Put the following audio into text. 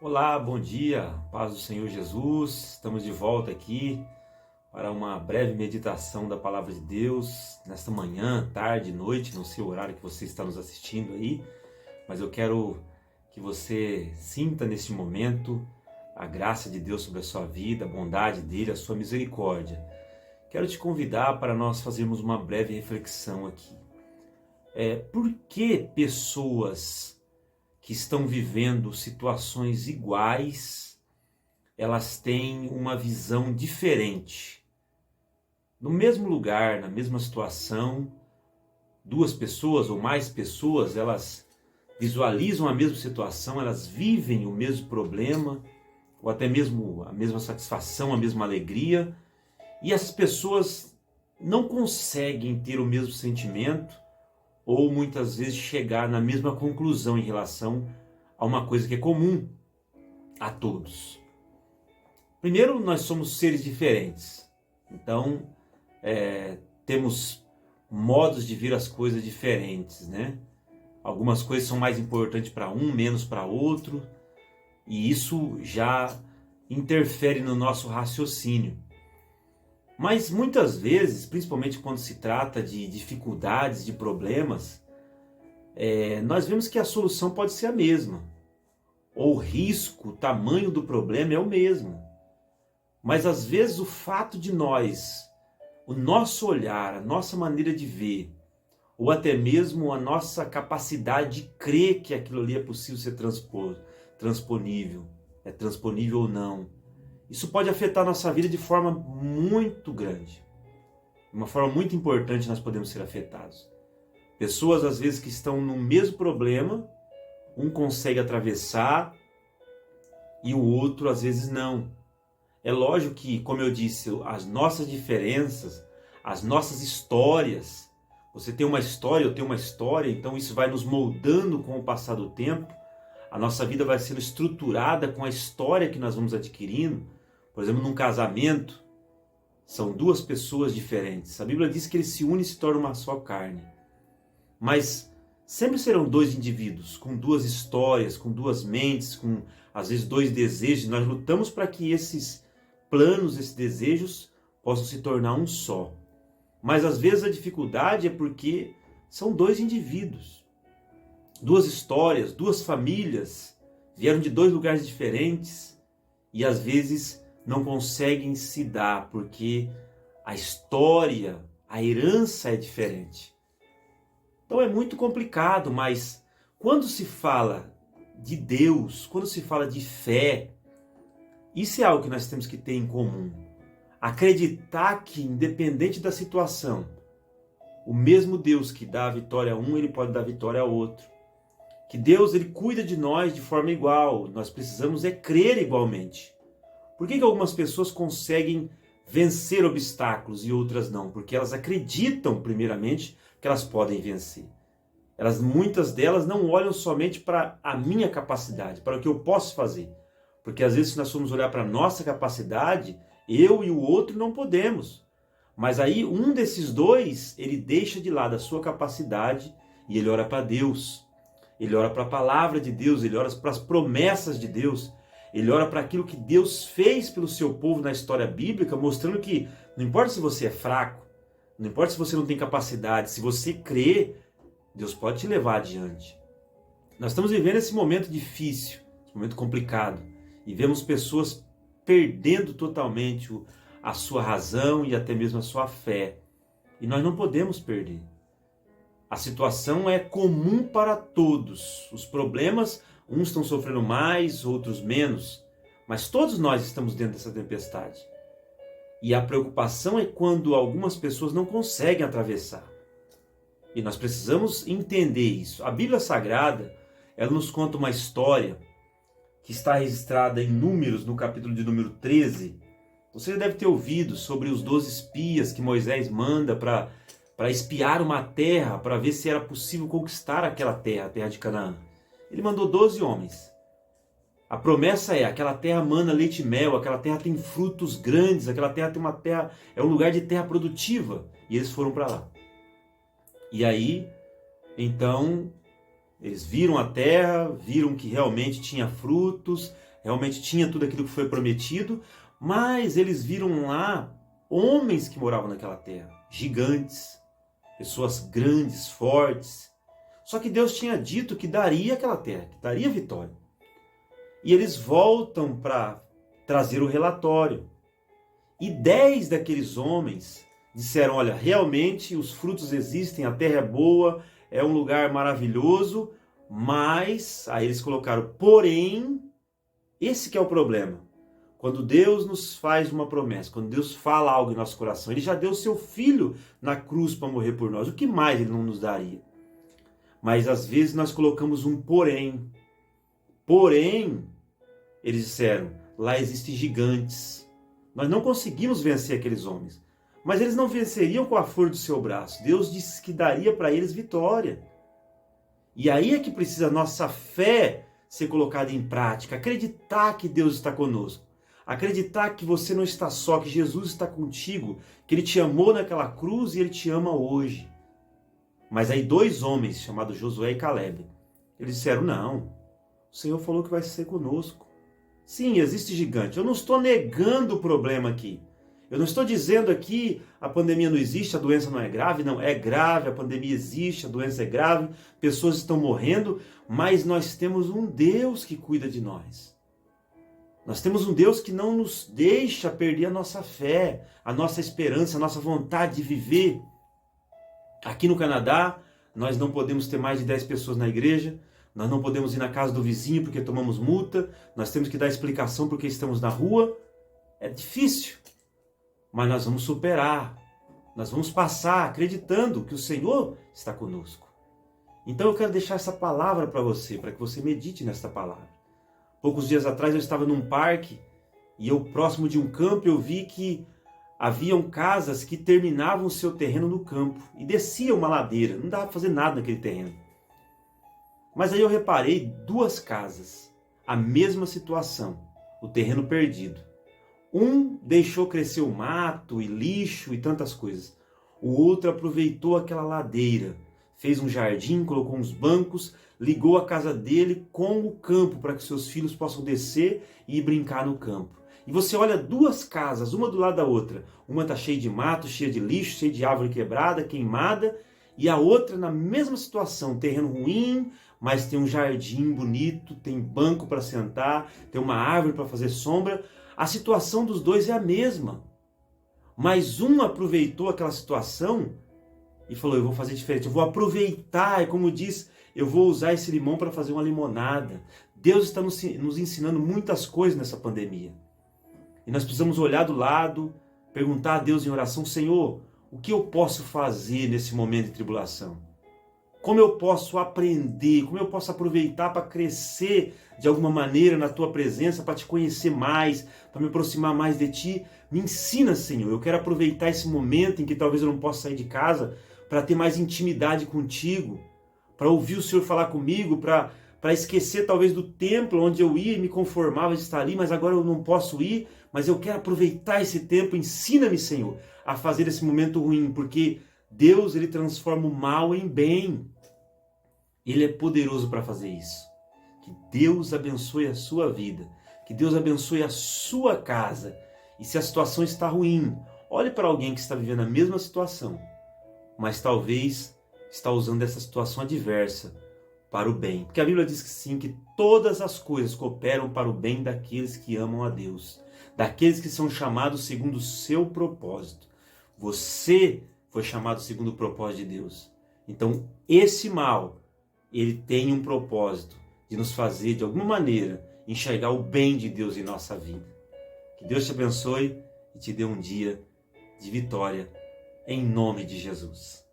Olá, bom dia, paz do Senhor Jesus. Estamos de volta aqui para uma breve meditação da Palavra de Deus nesta manhã, tarde, noite, não sei o horário que você está nos assistindo aí, mas eu quero que você sinta neste momento a graça de Deus sobre a sua vida, a bondade dele, a sua misericórdia. Quero te convidar para nós fazermos uma breve reflexão aqui. Por que pessoas que estão vivendo situações iguais, elas têm uma visão diferente? No mesmo lugar, na mesma situação, duas pessoas ou mais pessoas, elas visualizam a mesma situação, elas vivem o mesmo problema, ou até mesmo a mesma satisfação, a mesma alegria, e essas pessoas não conseguem ter o mesmo sentimento, ou muitas vezes chegar na mesma conclusão em relação a uma coisa que é comum a todos. Primeiro, nós somos seres diferentes, então temos modos de ver as coisas diferentes, né? Algumas coisas são mais importantes para um, menos para outro, e isso já interfere no nosso raciocínio. Mas muitas vezes, principalmente quando se trata de dificuldades, de problemas, nós vemos que a solução pode ser a mesma. Ou o risco, o tamanho do problema é o mesmo. Mas às vezes o fato de nós, o nosso olhar, a nossa maneira de ver, ou até mesmo a nossa capacidade de crer que aquilo ali é possível ser transponível, é transponível ou não, isso pode afetar a nossa vida de forma muito grande. De uma forma muito importante nós podemos ser afetados. Pessoas às vezes que estão no mesmo problema, um consegue atravessar e o outro às vezes não. É lógico que, como eu disse, as nossas diferenças, as nossas histórias, você tem uma história, eu tenho uma história, então isso vai nos moldando com o passar do tempo. A nossa vida vai sendo estruturada com a história que nós vamos adquirindo. Por exemplo, num casamento, são duas pessoas diferentes. A Bíblia diz que eles se unem e se tornam uma só carne. Mas sempre serão dois indivíduos, com duas histórias, com duas mentes, com às vezes dois desejos. Nós lutamos para que esses planos, esses desejos, possam se tornar um só. Mas às vezes a dificuldade é porque são dois indivíduos, duas histórias, duas famílias, vieram de dois lugares diferentes e às vezes não conseguem se dar porque a história, a herança é diferente. Então é muito complicado, mas quando se fala de Deus, quando se fala de fé, isso é algo que nós temos que ter em comum. Acreditar que, independente da situação, o mesmo Deus que dá a vitória a um, ele pode dar a vitória a outro. Que Deus, ele cuida de nós de forma igual, nós precisamos crer igualmente. Por que algumas pessoas conseguem vencer obstáculos e outras não? Porque elas acreditam, primeiramente, que elas podem vencer. Muitas delas não olham somente para a minha capacidade, para o que eu posso fazer. Porque às vezes, se nós formos olhar para a nossa capacidade, eu e o outro não podemos. Mas aí um desses dois, ele deixa de lado a sua capacidade e ele ora para Deus. Ele ora para a palavra de Deus, ele ora para as promessas de Deus. Ele ora para aquilo que Deus fez pelo seu povo na história bíblica, mostrando que não importa se você é fraco, não importa se você não tem capacidade, se você crê, Deus pode te levar adiante. Nós estamos vivendo esse momento difícil, esse momento complicado, e vemos pessoas perdendo totalmente a sua razão e até mesmo a sua fé. E nós não podemos perder. A situação é comum para todos. Os problemas, uns estão sofrendo mais, outros menos, mas todos nós estamos dentro dessa tempestade. E a preocupação é quando algumas pessoas não conseguem atravessar. E nós precisamos entender isso. A Bíblia Sagrada, ela nos conta uma história que está registrada em Números, no capítulo de número 13. Você deve ter ouvido sobre os 12 espias que Moisés manda para espiar uma terra, para ver se era possível conquistar aquela terra, a terra de Canaã. Ele mandou 12 homens. A promessa é, aquela terra mana leite e mel, aquela terra tem frutos grandes, aquela terra é um lugar de terra produtiva. E eles foram para lá. E aí, então, Eles viram a terra, viram que realmente tinha frutos, realmente tinha tudo aquilo que foi prometido, mas eles viram lá homens que moravam naquela terra, gigantes, pessoas grandes, fortes. Só que Deus tinha dito que daria aquela terra, que daria vitória. E eles voltam para trazer o relatório. E 10 daqueles homens disseram, olha, realmente os frutos existem, a terra é boa, é um lugar maravilhoso, mas, aí eles colocaram, porém, esse que é o problema. Quando Deus nos faz uma promessa, quando Deus fala algo em nosso coração, Ele já deu o seu Filho na cruz para morrer por nós. O que mais Ele não nos daria? Mas às vezes nós colocamos um porém. Porém, eles disseram, lá existem gigantes. Nós não conseguimos vencer aqueles homens. Mas eles não venceriam com a força do seu braço. Deus disse que daria para eles vitória. E aí é que precisa a nossa fé ser colocada em prática. Acreditar que Deus está conosco. Acreditar que você não está só, que Jesus está contigo, que Ele te amou naquela cruz e Ele te ama hoje. Mas aí 2 homens, chamados Josué e Caleb, eles disseram, não, o Senhor falou que vai ser conosco. Sim, existe gigante. Eu não estou negando o problema aqui. Eu não estou dizendo aqui a pandemia não existe, a doença não é grave. Não, é grave, a pandemia existe, a doença é grave, pessoas estão morrendo, mas nós temos um Deus que cuida de nós. Nós temos um Deus que não nos deixa perder a nossa fé, a nossa esperança, a nossa vontade de viver. Aqui no Canadá, nós não podemos ter mais de 10 pessoas na igreja, nós não podemos ir na casa do vizinho porque tomamos multa, nós temos que dar explicação porque estamos na rua. É difícil, mas nós vamos superar, nós vamos passar acreditando que o Senhor está conosco. Então eu quero deixar essa palavra para você, para que você medite nesta palavra. Poucos dias atrás eu estava num parque e eu, próximo de um campo, eu vi que haviam casas que terminavam o seu terreno no campo e descia uma ladeira, não dava para fazer nada naquele terreno. Mas aí eu reparei 2 casas, a mesma situação, o terreno perdido. Um deixou crescer o mato e lixo e tantas coisas. O outro aproveitou aquela ladeira, fez um jardim, colocou uns bancos, ligou a casa dele com o campo para que seus filhos possam descer e ir brincar no campo. E você olha 2 casas, uma do lado da outra. Uma está cheia de mato, cheia de lixo, cheia de árvore quebrada, queimada. E a outra na mesma situação, terreno ruim, mas tem um jardim bonito, tem banco para sentar, tem uma árvore para fazer sombra. A situação dos 2 é a mesma. Mas um aproveitou aquela situação e falou, eu vou fazer diferente, eu vou aproveitar, como diz, eu vou usar esse limão para fazer uma limonada. Deus está nos ensinando muitas coisas nessa pandemia. E nós precisamos olhar do lado, perguntar a Deus em oração, Senhor, o que eu posso fazer nesse momento de tribulação? Como eu posso aprender, como eu posso aproveitar para crescer de alguma maneira na Tua presença, para Te conhecer mais, para me aproximar mais de Ti? Me ensina, Senhor, eu quero aproveitar esse momento em que talvez eu não possa sair de casa, para ter mais intimidade contigo, para ouvir o Senhor falar comigo, para esquecer talvez do templo onde eu ia e me conformava de estar ali, mas agora eu não posso ir, mas eu quero aproveitar esse tempo. Ensina-me, Senhor, a fazer esse momento ruim, porque Deus, Ele transforma o mal em bem. Ele é poderoso para fazer isso. Que Deus abençoe a sua vida, que Deus abençoe a sua casa. E se a situação está ruim, olhe para alguém que está vivendo a mesma situação, mas talvez está usando essa situação adversa para o bem. Porque a Bíblia diz que sim, que todas as coisas cooperam para o bem daqueles que amam a Deus, daqueles que são chamados segundo o seu propósito. Você foi chamado segundo o propósito de Deus. Então, esse mal, ele tem um propósito de nos fazer, de alguma maneira, enxergar o bem de Deus em nossa vida. Que Deus te abençoe e te dê um dia de vitória, em nome de Jesus.